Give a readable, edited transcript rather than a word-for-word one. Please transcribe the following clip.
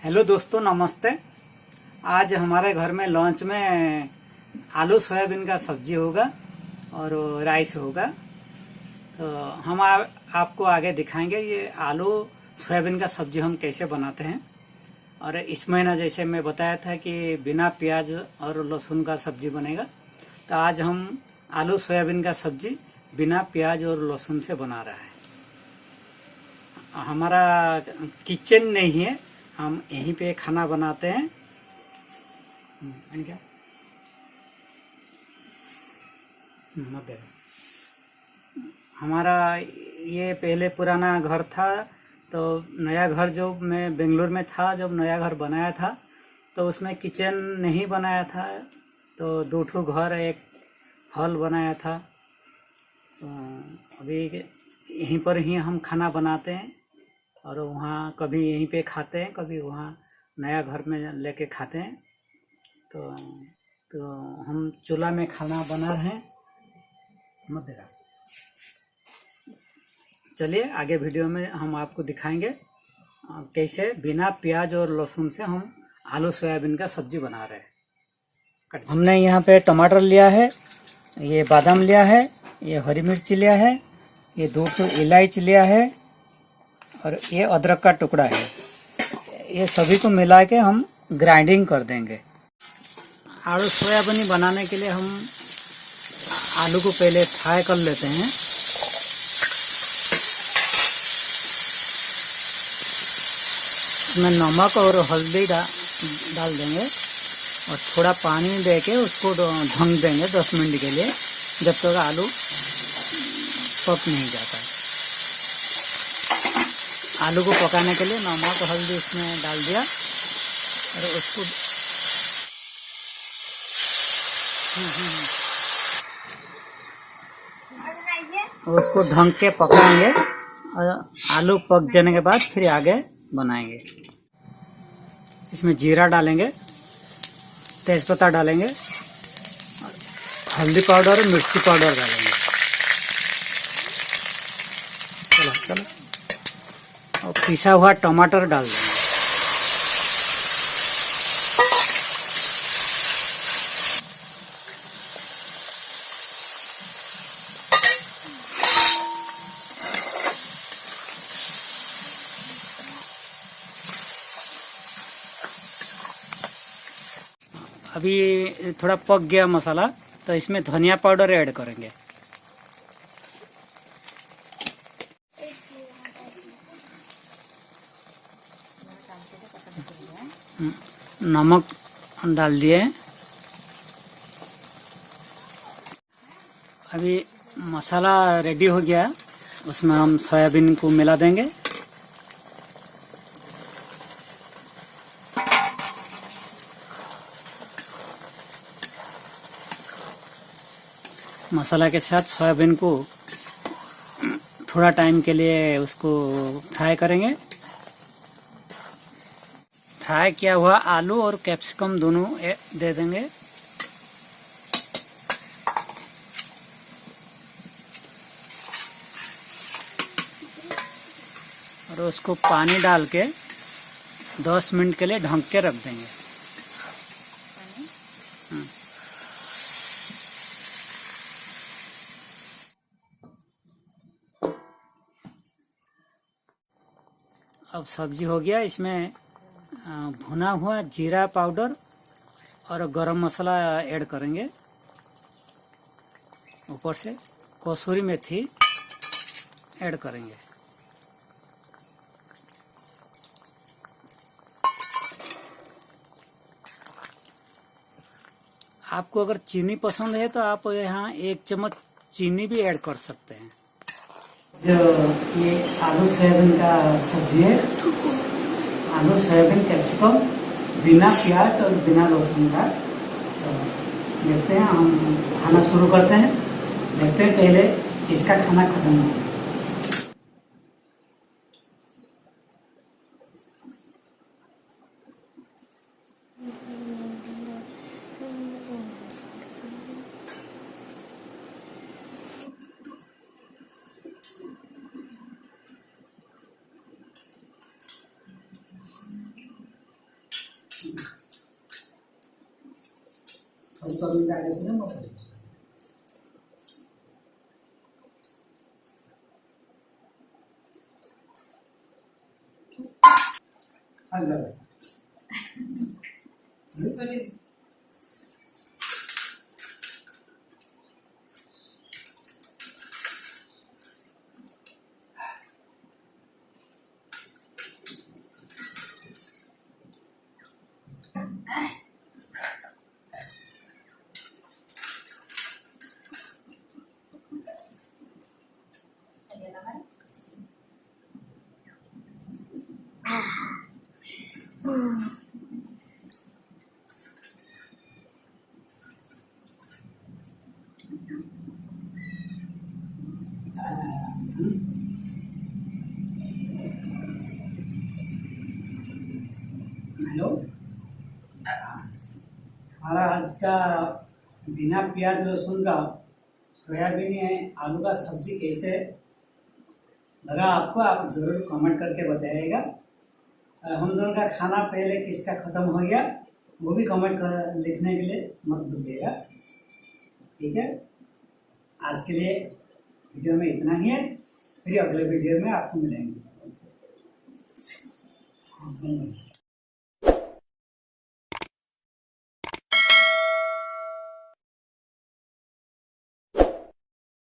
Hello दोस्तों, नमस्ते। आज हमारे घर में लंच में आलू सोयाबीन का सब्जी होगा और राइस होगा। तो हम आपको आगे दिखाएंगे ये आलू सोयाबीन का सब्जी हम कैसे बनाते हैं। और इस महीना जैसे मैं बताया था कि बिना प्याज और लहसुन का सब्जी बनेगा, तो आज हम आलू सोयाबीन का सब्जी बिना प्याज और लहसुन से बना रहा है। हमारा किचन नहीं है, हम यहीं पे खाना बनाते हैं। क्या मत हमारा ये पहले पुराना घर था, तो नया घर जो मैं बेंगलोर में था, जब नया घर बनाया था तो उसमें किचन नहीं बनाया था, तो दो ठो घर एक हॉल बनाया था। तो अभी यहीं पर ही हम खाना बनाते हैं और वहाँ कभी यहीं पे खाते हैं, कभी वहाँ नया घर में लेके खाते हैं। तो हम चूल्हा में खाना बना रहे हैं। मत देगा। चलिए आगे वीडियो में हम आपको दिखाएंगे कैसे बिना प्याज और लहसुन से हम आलू सोयाबीन का सब्जी बना रहे हैं। हमने यहाँ पे टमाटर लिया है, ये बादाम लिया है, ये हरी मिर्च लिया है, ये 2 इलायची लिया है और ये अदरक का टुकड़ा है। ये सभी को मिला के हम ग्राइंडिंग कर देंगे। आलू सोयाबीन बनाने के लिए हम आलू को पहले फ्राई कर लेते हैं। इसमें नमक और हल्दी डाल देंगे और थोड़ा पानी दे के उसको ढक देंगे 10 मिनट के लिए, जब तक आलू पक नहीं जाता। आलू को पकाने के लिए नमक हल्दी इसमें डाल दिया और उसको ढंग के पकाएंगे और आलू पक जाने के बाद फिर आगे बनाएंगे। इसमें जीरा डालेंगे, तेजपत्ता डालेंगे, हल्दी पाउडर और मिर्ची पाउडर डालेंगे। चलो और पिसा हुआ टमाटर डाल देंगे। अभी थोड़ा पक गया मसाला, तो इसमें धनिया पाउडर ऐड करेंगे। नमक डाल दिए। अभी मसाला रेडी हो गया, उसमें हम सोयाबीन को मिला देंगे। मसाला के साथ सोयाबीन को थोड़ा टाइम के लिए उसको फ्राई करेंगे। फ्राई किया हुआ आलू और कैप्सिकम दोनों दे देंगे। और उसको पानी डाल के 10 मिनट के लिए ढक के रख देंगे। अब सब्जी हो गया। इसमें भुना हुआ जीरा पाउडर और गरम मसाला ऐड करेंगे। ऊपर से कसूरी मेथी ऐड करेंगे। आपको अगर चीनी पसंद है तो आप यहाँ 1 चम्मच चीनी भी ऐड कर सकते हैं। जो ये आलू सोयाबीन का सब्जी है, आलू सोयाबीन कैप्सिकम बिना प्याज और बिना लहसुन का। तो देखते हैं, हम खाना शुरू करते हैं। देखते हैं पहले इसका खाना खत्म हो। उसका भी डाले सुने मत। हेलो हेलो, हमारा आज का बिना प्याज लहसुन का सोयाबीन या आलू का सब्जी कैसे लगा आपको, आप ज़रूर कमेंट करके बताइएगा। हम दोनों का खाना पहले किसका ख़त्म हो गया वो भी कमेंट कर लिखने के लिए मत भूलिएगा। ठीक है, आज के लिए वीडियो में इतना ही है, फिर अगले वीडियो में आपको मिलेंगे।